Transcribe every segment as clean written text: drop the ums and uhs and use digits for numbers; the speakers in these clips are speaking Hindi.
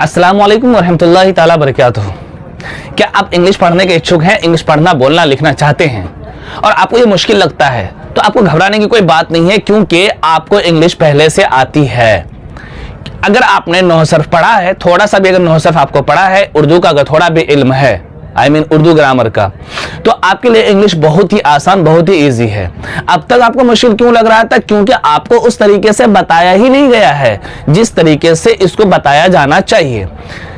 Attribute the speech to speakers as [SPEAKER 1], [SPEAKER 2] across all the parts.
[SPEAKER 1] अस्सलाम वालेकुम वरहमतुल्लाहि ताला बरकातुहू। क्या आप इंग्लिश पढ़ने के इच्छुक हैं, इंग्लिश पढ़ना बोलना लिखना चाहते हैं और आपको ये मुश्किल लगता है, तो आपको घबराने की कोई बात नहीं है, क्योंकि आपको इंग्लिश पहले से आती है। अगर आपने नौ सर्फ पढ़ा है, थोड़ा सा भी अगर नौ सर्फ आपको पढ़ा है, उर्दू का अगर थोड़ा भी इल्म है, उर्दू ग्रामर का, तो आपके लिए इंग्लिश बहुत ही आसान, बहुत ही इजी है। अब तक आपको मुश्किल क्यों लग रहा था? क्योंकि आपको उस तरीके से बताया ही नहीं गया है जिस तरीके से इसको बताया जाना चाहिए।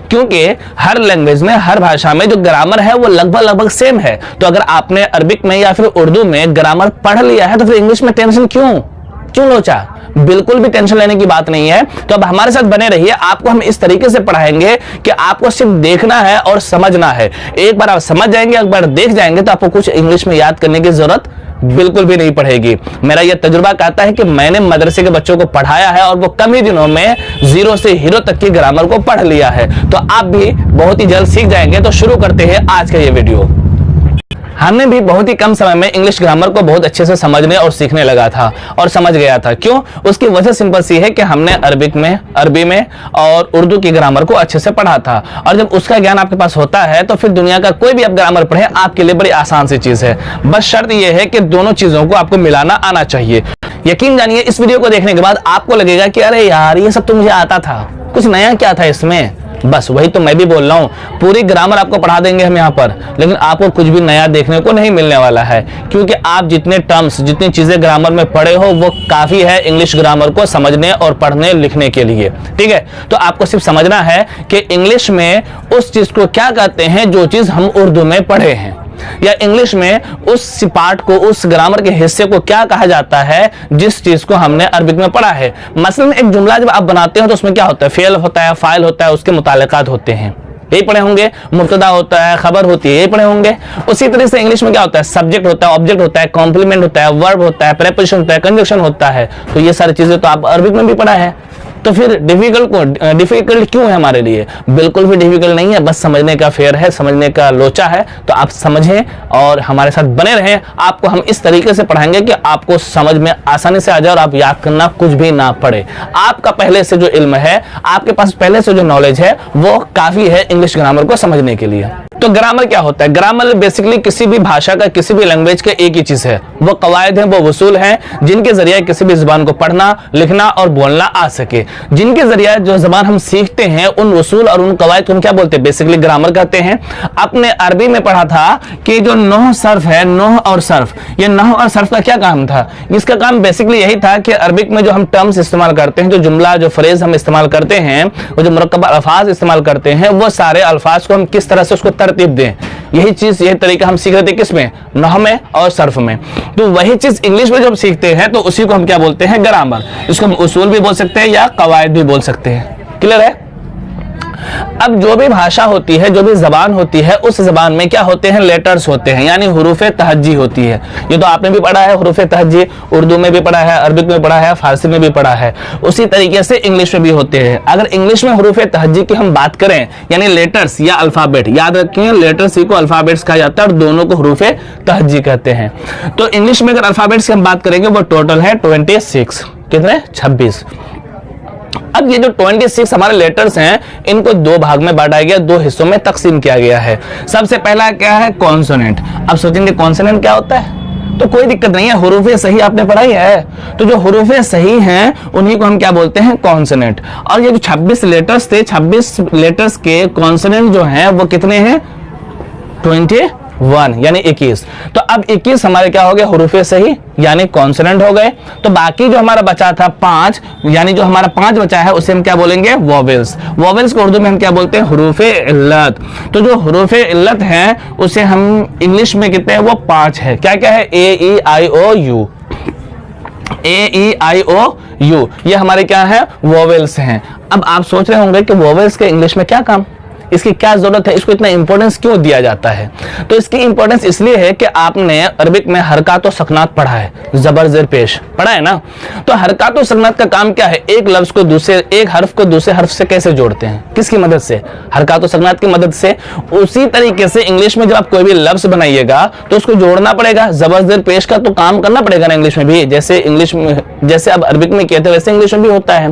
[SPEAKER 1] क्योंकि हर लैंग्वेज में, हर भाषा में जो ग्रामर है वो लगभग सेम है। तो अगर आपने अरबिक में या फिर उर्दू में ग्रामर पढ़ लिया है, तो फिर इंग्लिश में टेंशन क्यों लोचा? बिल्कुल भी टेंशन लेने की बात नहीं है। तो अब हमारे साथ बने रहिए, आपको हम इस तरीके से पढ़ाएंगे कि आपको सिर्फ देखना है और समझना है। एक बार आप समझ जाएंगे, एक बार देख जाएंगे, तो आपको कुछ इंग्लिश में याद करने की जरूरत बिल्कुल भी नहीं पड़ेगी। मेरा यह तजुर्बा कहता है कि मैंने मदरसे के बच्चों को पढ़ाया है और वो कम ही दिनों में जीरो से हीरो तक की ग्रामर को पढ़ लिया है। तो आप भी बहुत ही जल्द सीख जाएंगे। तो शुरू करते हैं आज का ये वीडियो। हमने भी बहुत ही कम समय में इंग्लिश ग्रामर को बहुत अच्छे से समझने और सीखने लगा था और समझ गया था। क्यों? उसकी वजह सिंपल सी है कि हमने अरबी में और उर्दू की ग्रामर को अच्छे से पढ़ा था। और जब उसका ज्ञान आपके पास होता है, तो फिर दुनिया का कोई भी आप ग्रामर पढ़े, आपके लिए बड़ी आसान सी चीज है। बस शर्त यह है कि दोनों चीजों को आपको मिलाना आना चाहिए। यकीन जानिए, इस वीडियो को देखने के बाद आपको लगेगा कि अरे यार, ये सब तो मुझे आता था, कुछ नया क्या था इसमें? बस वही तो मैं भी बोल रहा हूँ। पूरी ग्रामर आपको पढ़ा देंगे हम यहाँ पर, लेकिन आपको कुछ भी नया देखने को नहीं मिलने वाला है। क्योंकि आप जितने टर्म्स, जितनी चीजें ग्रामर में पढ़े हो, वो काफी है इंग्लिश ग्रामर को समझने और पढ़ने लिखने के लिए। ठीक है, तो आपको सिर्फ समझना है कि इंग्लिश में उस चीज को क्या कहते हैं जो चीज हम उर्दू में पढ़े हैं, या इंग्लिश में उस पार्ट को, उस ग्रामर के हिस्से को क्या कहा जाता है जिस चीज को हमने अरबिक में पढ़ा है। मसलन एक जुमला जब आप बनाते हो तो उसमें क्या होता है? फेल होता है, फाइल होता है, उसके मुतालिकात होते हैं, यही पढ़े होंगे। मुब्तदा होता है, खबर होती है, यही पढ़े होंगे। उसी तरह से इंग्लिश में क्या होता है? सब्जेक्ट होता है, ऑब्जेक्ट होता है, कॉम्प्लीमेंट होता है, वर्ब होता है, प्रेपोजिशन होता है, कंजंक्शन होता है। तो ये सारी चीजें तो आप अरबिक में भी पढ़ा है। तो फिर डिफिकल्ट क्यों है हमारे लिए? बिल्कुल भी डिफिकल्ट नहीं है, बस समझने का फेयर है, समझने का लोचा है। तो आप समझें और हमारे साथ बने रहें। आपको हम इस तरीके से पढ़ाएंगे कि आपको समझ में आसानी से आ जाए और आप याद करना कुछ भी ना पड़े। आपका पहले से जो इल्म है, आपके पास पहले से जो नॉलेज है, वो काफी है इंग्लिश ग्रामर को समझने के लिए। तो ग्रामर क्या होता है? ग्रामर बेसिकली किसी भी भाषा का, किसी भी लैंग्वेज का एक ही चीज है। वो कवायद है, वो वसूल है, जिनके जरिए किसी भी जुबान को पढ़ना, लिखना और बोलना आ सके। जिनके जरिए जो जबान हम सीखते हैं, उन वसूल और उन कवायद को हम क्या बोलते हैं? बेसिकली ग्रामर कहते हैं। आपने अरबी में पढ़ा था कि जो नौह सर्फ है, नौह और सर्फ, ये नौह और सर्फ का क्या काम था? इसका काम बेसिकली यही था कि अरबिक में जो हम टर्म्स इस्तेमाल करते हैं, जो जुमला, जो फ्रेज हम इस्तेमाल करते हैं, वो जो मुरक्कब अल्फाज इस्तेमाल करते हैं, वो सारे अल्फाज को हम किस तरह से उसको तरतीब दें, यही चीज, यही तरीका हम सीख रहे थे। किसमें? नौह में और सर्फ में। तो वही चीज इंग्लिश में जब सीखते हैं तो उसी को हम क्या बोलते हैं? ग्रामर। इसको हम उसूल भी बोल सकते हैं या कवायद भी बोल सकते हैं। क्लियर है? अब जो भी भाषा होती है, जो भी जबान होती है, उस जबान में क्या होते हैं? लेटर्स होते हैं, यानी हुरूफे तहज्जी होती है। ये तो आपने भी पढ़ा है, हुरूफे तहज्जी उर्दू में भी पढ़ा है, अरबिक में पढ़ा है, फारसी में भी पढ़ा है। उसी तरीके से इंग्लिश में भी होते हैं। अगर इंग्लिश में हुरूफे तहज्जी की हम बात करें, यानी लेटर्स या अल्फाबेट, याद रखिए लेटर्स को अल्फाबेट्स कहा जाता है और दोनों को हुरूफे तहज्जी कहते हैं। तो इंग्लिश में अगर अल्फाबेट्स की हम बात करेंगे, वो टोटल है 26। कितने? 26। अब ये जो 26 हमारे लेटर्स हैं, इनको दो भाग में बांटा गया, दो हिस्सों में तकसीम किया गया है। सबसे पहला क्या है? कॉन्सोनेंट। अब सोचेंगे कॉन्सोनेंट क्या होता है? तो कोई दिक्कत नहीं है, हुरूफे सही आपने पढ़ाई है। तो जो हुरूफे सही हैं, उन्हीं को हम क्या बोलते हैं? कॉन्सोनेंट। और ये जो 26 लेटर्स थे, 26 लेटर्स के कॉन्सोनेंट जो हैं वो कितने हैं? 21, यानी 21। तो अब 21 हमारे क्या हो गए? हुरूफे सही, यानी कॉन्सोनेंट हो गए। तो बाकी जो हमारा बचा था 5, यानी जो हमारा 5 बचा है, उसे हम क्या बोलेंगे? वोवेल्स। वोवेल्स को उर्दू में हम क्या बोलते हैं? हुरूफे इल्लत। तो जो हुरूफे इल्लत हैं, उसे हम इंग्लिश में कितने हैं? वो 5 है। क्या क्या है? A-E-I-O-U। A-E-I-O-U, ये हमारे क्या है? वोवेल्स हैं। अब आप सोच रहे होंगे कि वोवेल्स के इंग्लिश में क्या काम? इसकी क्या जरूरत है, इसको इतना इंपॉर्टेंस क्यों दिया जाता है? तो इसकी इंपॉर्टेंस इसलिए है कि आपने अरबिक में हरकत और सकनात पढ़ा है, जबर जेर पेश पढ़ा है ना। तो हरकत और सकनात का काम क्या है? एक लफ्ज को दूसरे, एक हर्फ को दूसरे हर्फ से कैसे जोड़ते हैं, किसकी मदद से? हरकत और सकनात की मदद से। उसी तरीके से इंग्लिश में जब आप कोई भी लफ्ज बनाइएगा तो उसको जोड़ना पड़ेगा, जबर जेर पेश का तो काम करना पड़ेगा ना इंग्लिश में भी। जैसे इंग्लिश में, जैसे अब अरबिक में कहते हैं वैसे इंग्लिश में भी होता है।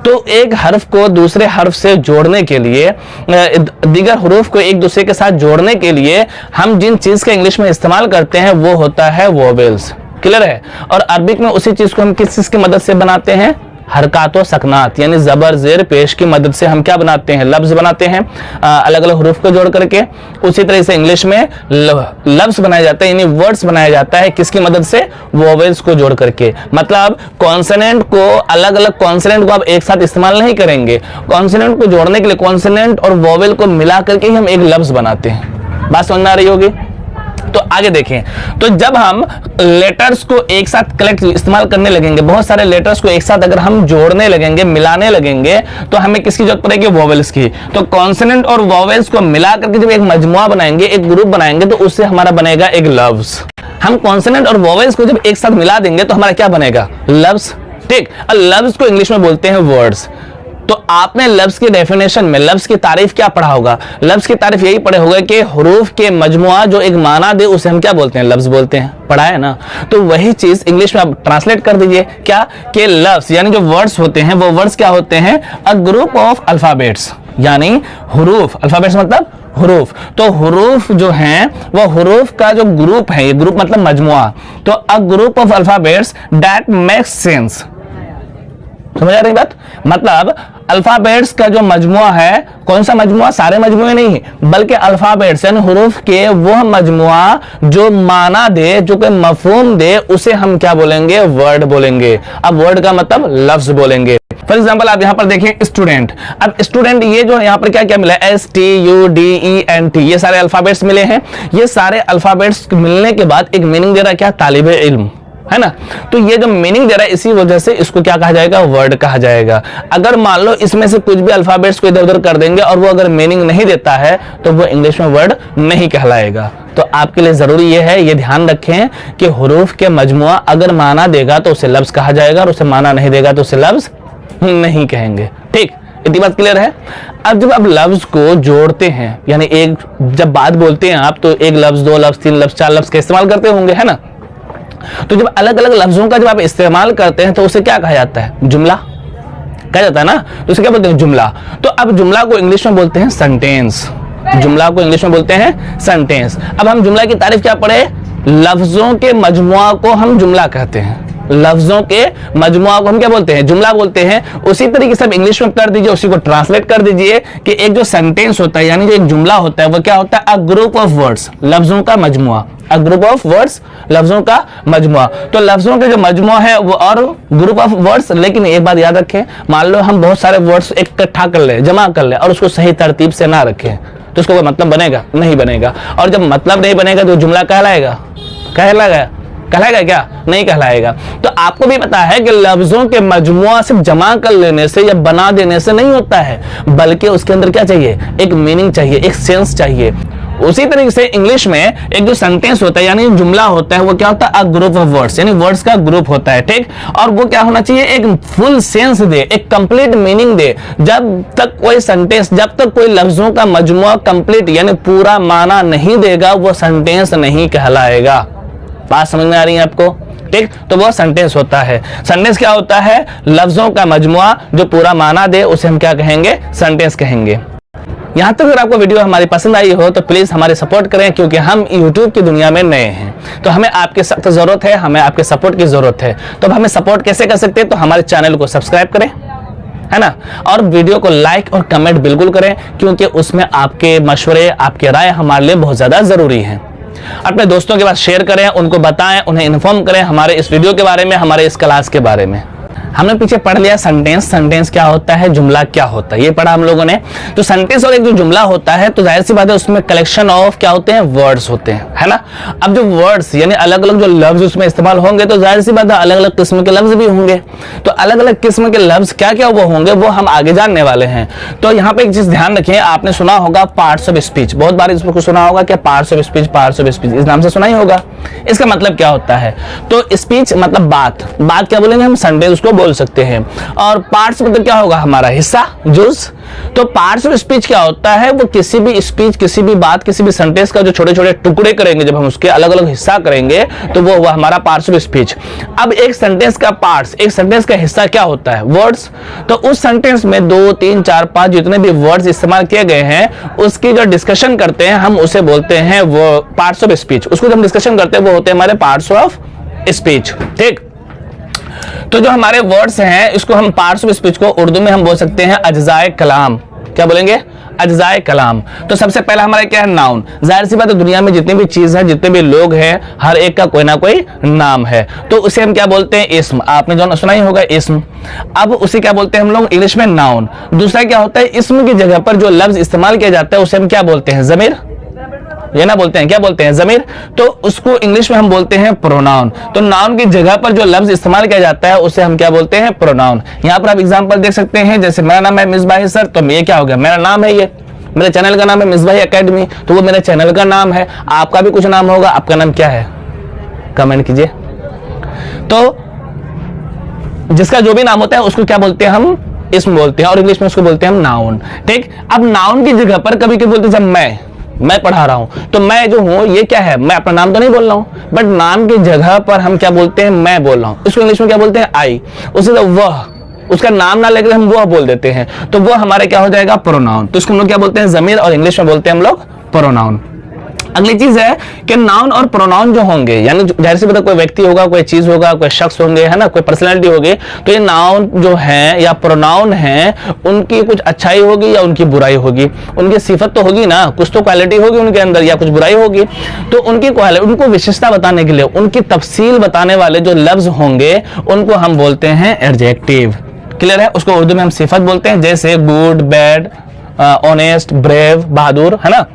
[SPEAKER 1] तो एक हर्फ को दूसरे हर्फ से जोड़ने के लिए, दीगर हुरूफ को एक दूसरे के साथ जोड़ने के लिए हम जिन चीज का इंग्लिश में इस्तेमाल करते हैं वो होता है वोवेल्स। क्लियर है? और अरबिक में उसी चीज को हम किस चीज की मदद से बनाते हैं? हरकत व सकनात यानी जबर जेर पेश की मदद से हम क्या बनाते हैं? लफ्ज बनाते हैं अलग अलग हुरूफ को जोड़ करके। उसी तरह से इंग्लिश में लफ्ज बनाया जाता है, यानी वर्ड्स बनाया जाता है किसकी मदद से? वोवेल्स को जोड़ करके। मतलब कॉन्सोनेंट को, अलग अलग कॉन्सोनेंट को आप एक साथ इस्तेमाल नहीं करेंगे, कॉन्सोनेंट को जोड़ने के लिए कॉन्सोनेंट और वोवेल को मिला करके ही हम एक लफ्ज बनाते हैं। बात समझ में आ रही होगी? तो आगे देखें, तो जब हम लेटर्स को एक साथ कलेक्ट इस्तेमाल करने लगेंगे, बहुत सारे लेटर्स को एक साथ अगर हम जोड़ने लगेंगे, मिलाने लगेंगे, तो हमें किसकी जरूरत पड़ेगी? वोवेल्स की। तो कॉन्सोनेंट और वोवेल्स को मिला करके जब एक मजमुआ बनाएंगे, एक ग्रुप बनाएंगे, तो उससे हमारा बनेगा एक लफ्ज। हम कॉन्सोनेंट और वोवेल्स को जब एक साथ मिला देंगे तो हमारा क्या बनेगा? लफ्ज। ठीक, और लफ्ज को इंग्लिश में बोलते हैं वर्ड्स। तो आपने लफ्ज की डेफिनेशन में लफ्ज की तारीफ क्या पढ़ा होगा? लफ्ज की तारीफ यही पढ़े होगा कि हुरूफ के मजमुआ जो एक माना दे उसे हम क्या बोलते हैं? लफ्ज बोलते हैं। पढ़ा है ना? तो वही चीज इंग्लिश में आप ट्रांसलेट कर दीजिए क्या, कि लफ्ज यानी जो वर्ड्स होते हैं वो वर्ड्स क्या होते हैं? अ ग्रुप ऑफ अल्फाबेट्स, यानी हुरूफ। अल्फाबेट्स मतलब हुरूफ। तो हुरूफ जो हैं वो हुरूफ का जो ग्रुप है, ये ग्रुप मतलब मजमुआ। तो a group of alphabets that makes sense. समझ आ रही बात? मतलब अल्फाबेट्स का जो मजमुआ है, कौन सा मजमुआ? सारे मजमुए नहीं, बल्कि अल्फाबेट्स यानी हुरूफ के वह मजमुआ जो माना दे, जो कोई मफहूम दे, उसे हम क्या बोलेंगे? वर्ड बोलेंगे। अब वर्ड का मतलब लफ्ज बोलेंगे। फॉर एग्जाम्पल आप यहां पर देखें स्टूडेंट। अब स्टूडेंट ये जो यहां पर क्या क्या मिला है? STUDENT, ये सारे अल्फाबेट्स मिले हैं। ये सारे अल्फाबेट्स मिलने के बाद एक मीनिंग दे रहा है क्या? तालिबे इल्म, है ना? तो ये जो मीनिंग दे रहा है इसी वजह से इसको क्या कहा जाएगा? वर्ड कहा जाएगा। अगर मान लो इसमें से कुछ भी अल्फाबेट्स को इधर उधर कर देंगे और वो अगर मीनिंग नहीं देता है तो वो इंग्लिश में वर्ड नहीं कहलाएगा। तो आपके लिए जरूरी ये है, ये ध्यान रखें कि हुरूफ के मजमुआ अगर माना देगा तो उसे लफ्ज कहा जाएगा और उसे माना नहीं देगा तो उसे लफ्ज नहीं कहेंगे। ठीक, इतनी बात क्लियर है? अब जब आप लफ्ज को जोड़ते हैं, यानी एक जब बात बोलते हैं आप, तो एक लफ्ज, दो लफ्ज, तीन लफ्ज, चार लफ्ज का इस्तेमाल करते होंगे, है ना? तो जब अलग अलग लफ्जों का जब आप इस्तेमाल करते हैं तो उसे क्या कहा जाता है? जुमला कहा जाता है ना? तो उसे क्या बोलते हैं? जुमला। तो अब जुमला को इंग्लिश में बोलते हैं सेंटेंस। जुमला को इंग्लिश में बोलते हैं सेंटेंस। अब हम जुमला की तारीफ क्या पढ़े? लफ्जों के मजमुआ को हम जुमला कहते हैं। लफ्जों के मजमुआ को हम क्या बोलते हैं? जुमला बोलते हैं। उसी तरीके से इंग्लिश में कर दीजिए, उसी को ट्रांसलेट कर दीजिए कि एक जो सेंटेंस होता है यानी जो एक जुमला होता है वो क्या होता है? अ ग्रुप ऑफ वर्ड्स, लफ्जों का मजमुआ। अ ग्रुप ऑफ वर्ड्स, लफ्जों का मजमुआ। तो लफ्जों के जो मजमुआ है वो और ग्रुप ऑफ वर्ड्स। लेकिन एक बात याद रखें, मान लो हम बहुत सारे वर्ड्स इकट्ठा कर ले, जमा कर ले और उसको सही तरतीब से ना रखें तो उसको कोई मतलब बनेगा? नहीं बनेगा। और जब मतलब नहीं बनेगा तो जुमला कहलाएगा? कहलाएगा क्या? नहीं कहलाएगा। तो आपको भी पता है कि लफ्जों के मजमुआ सिर्फ जमा कर लेने से या बना देने से नहीं होता है, बल्कि उसके अंदर क्या चाहिए? एक मीनिंग चाहिए, एक सेंस चाहिए। उसी तरीके से इंग्लिश में एक जो सेंटेंस होता है यानी जुमला होता है वो क्या होता है? अ ग्रुप ऑफ वर्ड्स, यानी वर्ड्स का ग्रुप होता है। ठीक, और वो क्या होना चाहिए? एक फुल सेंस दे, एक कंप्लीट मीनिंग दे। जब तक कोई सेंटेंस, जब तक कोई लफ्जों का मजमुआ कंप्लीट यानी पूरा माना नहीं देगा वो सेंटेंस नहीं कहलाएगा। बात समझ में आ रही है आपको? ठीक, तो वो सेंटेंस होता है। सेंटेंस क्या होता है? लफ्जों का मजमुआ जो पूरा माना दे उसे हम क्या कहेंगे? सेंटेंस कहेंगे। यहाँ तक अगर आपको वीडियो हमारी पसंद आई हो तो प्लीज हमारे सपोर्ट करें, क्योंकि हम YouTube की दुनिया में नए हैं तो हमें आपकी सख्त जरूरत है, हमें आपके सपोर्ट की जरूरत है। तो अब हमें सपोर्ट कैसे कर सकते हैं? तो हमारे चैनल को सब्सक्राइब करें, है ना? और वीडियो को लाइक और कमेंट बिल्कुल करें, क्योंकि उसमें आपके मशवरे, आपकी राय हमारे लिए बहुत ज्यादा जरूरी है। अपने दोस्तों के पास शेयर करें, उनको बताएं, उन्हें इन्फॉर्म करें हमारे इस वीडियो के बारे में, हमारे इस क्लास के बारे में। हमने पीछे पढ़ लिया सेंटेंस, सेंटेंस क्या होता है, जुमला क्या होता है, ये पढ़ा हम लोगों ने। तो सेंटेंस और एक जो जुमला होता है तो जाहिर सी बात है उसमें कलेक्शन ऑफ क्या होते हैं, वर्ड्स होते हैं, है ना। अब जो वर्ड्स यानी अलग अलग जो लफ्ज उसमें इस्तेमाल होंगे तो जाहिर सी बात है अलग अलग किस्म के लफ्ज भी होंगे। तो अलग अलग किस्म के लफ्ज क्या क्या वो होंगे वो हम आगे जानने वाले हैं। तो यहाँ पे एक चीज ध्यान रखें, आपने सुना होगा पार्ट्स ऑफ स्पीच, बहुत बार इसको सुना होगा कि parts of speech, parts of speech इस नाम से सुना ही होगा। इसका मतलब क्या होता है, तो स्पीच मतलब बात, बात क्या बोलेंगे हम, सेंटेंस उसको बोल सकते हैं। और पार्ट्स मतलब क्या होगा, हमारा हिस्सा, जुज। तो पार्ट्स ऑफ स्पीच क्या होता है, वो किसी भी स्पीच, किसी भी बात, किसी भी सेंटेंस का जो छोटे छोटे टुकड़े करेंगे, जब हम उसके अलग अलग हिस्सा करेंगे तो वो हुआ हमारा पार्ट्स ऑफ स्पीच। अब एक सेंटेंस का पार्ट्स, एक सेंटेंस का हिस्सा क्या होता है, वर्ड्स। तो उस सेंटेंस में 2, 3, 4, 5 जितने भी वर्ड्स इस्तेमाल किए गए हैं उसकी जो डिस्कशन करते हैं हम उसे बोलते हैं वो पार्ट्स ऑफ स्पीच। उसको जब हम डिस्कशन करते हैं वो होते हैं हमारे पार्ट्स ऑफ स्पीच, ठीक। तो जो हमारे वर्ड्स हैं इसको हम पार्ट्स ऑफ स्पीच को उर्दू में हम बोल सकते हैं अज्जाए कलाम। क्या बोलेंगे, अज्जाए कलाम। तो सबसे पहला हमारा क्या है, नाउन। जाहिर सी बात है दुनिया में जितनी भी चीज है, जितने भी लोग हैं, हर एक का कोई ना कोई नाम है, तो उसे हम क्या बोलते हैं, इस्म। आपने जो सुना ही होगा इस्म। अब उसे क्या बोलते हैं हम लोग इंग्लिश में, नाउन। दूसरा क्या होता है, इस्म की जगह पर जो लफ्ज इस्तेमाल किया जाता है उसे हम क्या बोलते हैं, जमीर। ये ना बोलते हैं, क्या बोलते हैं, जमीर। तो उसको इंग्लिश में हम बोलते हैं प्रोनाउन। तो नाउन की जगह पर जो लफ्ज इस्तेमाल किया जाता है उसे हम क्या बोलते हैं, प्रोनाउन। यहाँ पर आप एग्जांपल देख सकते हैं, जैसे मेरा नाम है मिसबाह सर, तो ये क्या हो गया, मेरा नाम है, ये मेरे चैनल का नाम है मिसबाह एकेडमी, तो वो मेरे चैनल का नाम है। आपका भी कुछ नाम होगा, आपका नाम क्या है, कमेंट कीजिए। तो जिसका जो भी नाम होता है उसको क्या बोलते हैं, हम इस्म बोलते हैं, और इंग्लिश में उसको बोलते हैं हम नाउन, ठीक। अब नाउन की जगह पर कभी कभी बोलते हैं, जब मैं पढ़ा रहा हूं तो मैं जो हूं ये क्या है, मैं अपना नाम तो नहीं बोल रहा हूं, बट नाम की जगह पर हम क्या बोलते हैं, मैं बोल रहा हूं। इसको इंग्लिश में क्या बोलते हैं, आई। उसे तो वह, उसका नाम ना लेकर हम वह बोल देते हैं, तो वो हमारे क्या हो जाएगा, प्रोनाउन। तो इसको हम लोग क्या बोलते हैं, जमीर, और इंग्लिश में बोलते हैं हम लोग प्रोनाउन। अगली चीज है कि नाउन और प्रोनाउन जो होंगे, यानी जाहिर सी बात है कोई व्यक्ति होगा, कोई चीज होगा, कोई शख्स होंगे, है ना, कोई पर्सनैलिटी होगी, तो ये नाउन जो है या प्रोनाउन है उनकी कुछ अच्छाई होगी या उनकी बुराई होगी। उनकी सिफत तो होगी ना, कुछ तो क्वालिटी होगी उनके अंदर या कुछ बुराई होगी। तो उनकी क्वालिटी, उनको विशेषता बताने के लिए, उनकी तफसील बताने वाले जो लफ्ज होंगे उनको हम बोलते हैं एडजेक्टिव। क्लियर है, उसको उर्दू में हम सिफत बोलते हैं, जैसे गुड, बैड, ऑनेस्ट, ब्रेव, बहादुर, है ना।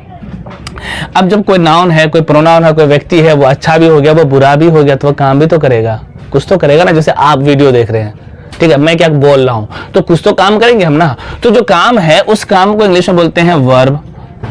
[SPEAKER 1] अब जब कोई नाउन है, कोई प्रोनाउन है, कोई व्यक्ति है, वो अच्छा भी हो गया, वो बुरा भी हो गया, तो वो काम भी तो करेगा, कुछ तो करेगा ना। जैसे आप वीडियो देख रहे हैं, ठीक है, मैं क्या बोल रहा हूं, तो कुछ तो काम करेंगे हम ना। तो जो काम है उस काम को इंग्लिश में बोलते हैं वर्ब,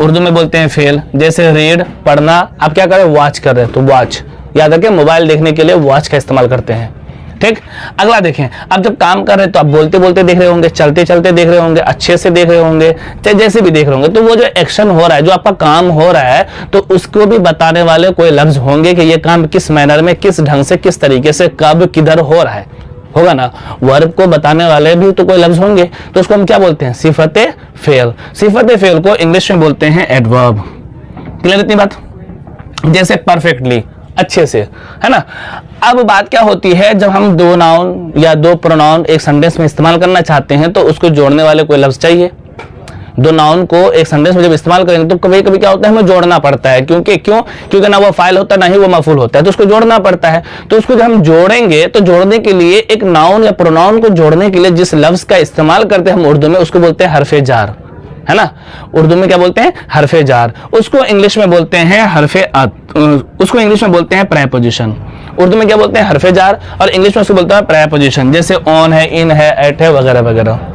[SPEAKER 1] उर्दू में बोलते हैं फेल। जैसे रीड, पढ़ना, आप क्या कर रहे हैं, वॉच कर रहे हैं, तो वॉच, याद रखें मोबाइल देखने के लिए वॉच का इस्तेमाल करते हैं, ठीक। अगला देखें, अब जब काम कर रहे हैं तो आप बोलते बोलते देख रहे होंगे, चलते चलते देख रहे होंगे, अच्छे से देख रहे होंगे, चाहे जैसे भी देख रहे होंगे, तो वो जो एक्शन हो रहा है, जो आपका काम हो रहा है, तो उसको भी बताने वाले कोई लफ्ज होंगे कि ये काम किस मैनर में, किस ढंग से, किस तरीके से, कब, किधर हो रहा है, होगा ना। वर्ब को बताने वाले भी तो कोई लफ्ज होंगे, तो उसको हम क्या बोलते हैं, सिफते फेल। सिफते फेल को इंग्लिश में बोलते हैं एडवर्ब। क्लियर इतनी बात। जैसे परफेक्टली, अच्छे से, है ना। अब बात क्या होती है, जब हम दो नाउन या दो प्रोनाउन एक सेंटेंस में इस्तेमाल करना चाहते हैं तो उसको जोड़ने वाले कोई लफ्ज चाहिए। दो नाउन को एक सेंटेंस में जब इस्तेमाल करेंगे तो कभी कभी क्या होता है, हमें जोड़ना पड़ता है, क्योंकि ना वो फाइल होता है ना ही वो मफूल होता है, तो उसको जोड़ना पड़ता है। तो उसको जब हम जोड़ेंगे तो जोड़ने के लिए एक नाउन या प्रोनाउन को जोड़ने के लिए जिस लफ्ज का इस्तेमाल करते हैं हम उर्दू में, उसको बोलते हैं हरफे जार, है ना। उर्दू में क्या बोलते हैं, हरफे जार। उसको इंग्लिश में बोलते हैं हरफे उसको इंग्लिश में बोलते हैं प्रेपोजिशन। उर्दू में क्या बोलते हैं, हरफे जार, और इंग्लिश में उसको बोलते हैं प्रेपोजिशन। जैसे ऑन है, इन है, एट है, वगैरह वगैरह।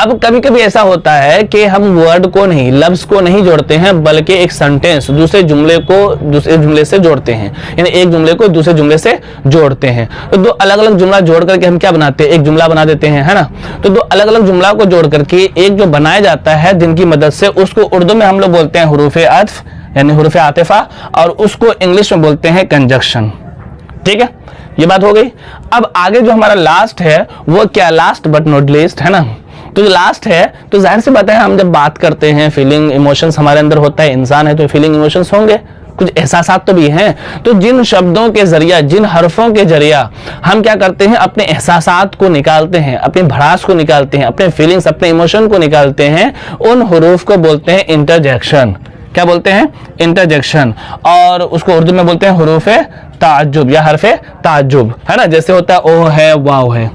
[SPEAKER 1] अब कभी कभी ऐसा होता है कि हम वर्ड को नहीं, लफ्ज को नहीं जोड़ते हैं, बल्कि एक सेंटेंस दूसरे जुमले को दूसरे जुमले से जोड़ते हैं, यानी एक जुमले को दूसरे जुमले से जोड़ते हैं। तो दो अलग अलग जुमला जोड़ करके हम क्या बनाते हैं, एक जुमला बना देते हैं, है ना। तो दो अलग अलग जुमला को जोड़ करके एक जो बनाया जाता है, जिनकी मदद से, उसको उर्दू में हम लोग बोलते हैं हुरूफे अत्फ, यानी हुरूफे आतिफा, और उसको इंग्लिश में बोलते हैं कंजक्शन। ठीक है, ये बात हो गई। अब आगे जो हमारा लास्ट है वो क्या, लास्ट बट नॉट लीस्ट, है ना। तो जो लास्ट है, तो जाहिर सी बात है हम जब बात करते हैं, फीलिंग इमोशंस हमारे अंदर होता है, इंसान है तो फीलिंग इमोशंस होंगे, कुछ एहसासात तो भी हैं। तो जिन शब्दों के जरिया, जिन हरफों के जरिया हम क्या करते हैं, अपने एहसासात को निकालते हैं, अपनी भड़ास को निकालते हैं, अपने फीलिंग्स, अपने इमोशन को निकालते हैं, उन हुरूफ को बोलते हैं इंटरजेक्शन। क्या बोलते हैं, इंटरजेक्शन। और उसको उर्दू में बोलते हैं हुरूफे ताज्जुब या हरफे ताज्जुब, है ना, जैसे होता है ओ है, वाव है,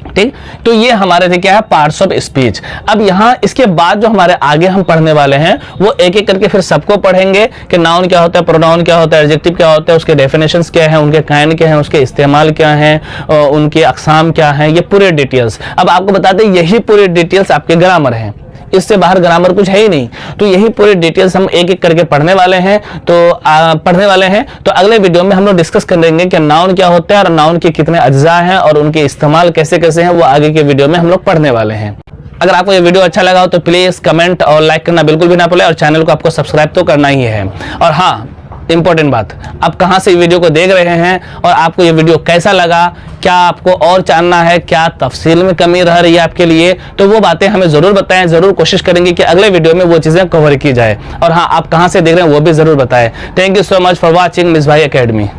[SPEAKER 1] ठीक। तो ये हमारे थे क्या है, पार्ट्स ऑफ स्पीच। अब यहाँ इसके बाद जो हमारे आगे हम पढ़ने वाले हैं वो एक एक करके फिर सबको पढ़ेंगे कि नाउन क्या होता है, प्रोनाउन क्या होता है, एडजेक्टिव क्या होता है, उसके डेफिनेशंस क्या है, उनके काइन क्या है, उसके इस्तेमाल क्या है, उनके अकसाम क्या है, ये पूरे डिटेल्स। अब आपको बताते हैं यही पूरे डिटेल्स आपके ग्रामर हैं, इससे बाहर ग्रामर कुछ है ही नहीं। तो यही पूरी डिटेल्स हम एक एक करके पढ़ने वाले हैं। तो अगले वीडियो में हम लोग डिस्कस करेंगे कि नाउन क्या होता है और नाउन के कितने अज्जा हैं और उनके इस्तेमाल कैसे कैसे हैं, वो आगे के वीडियो में हम लोग पढ़ने वाले हैं। अगर आपको ये वीडियो अच्छा लगा हो तो प्लीज कमेंट और लाइक करना बिल्कुल भी ना भूलें और चैनल को आपको सब्सक्राइब तो करना ही है। और हाँ, इंपॉर्टेंट बात, आप कहां से वीडियो को देख रहे हैं और आपको ये वीडियो कैसा लगा, क्या आपको और जानना है, क्या तफसील में कमी रह रही है आपके लिए, तो वो बातें हमें जरूर बताएं। जरूर कोशिश करेंगे कि अगले वीडियो में वो चीजें कवर की जाए। और हाँ, आप कहां से देख रहे हैं वो भी जरूर बताएं। Thank you so much for watching miss भाई एकेडमी।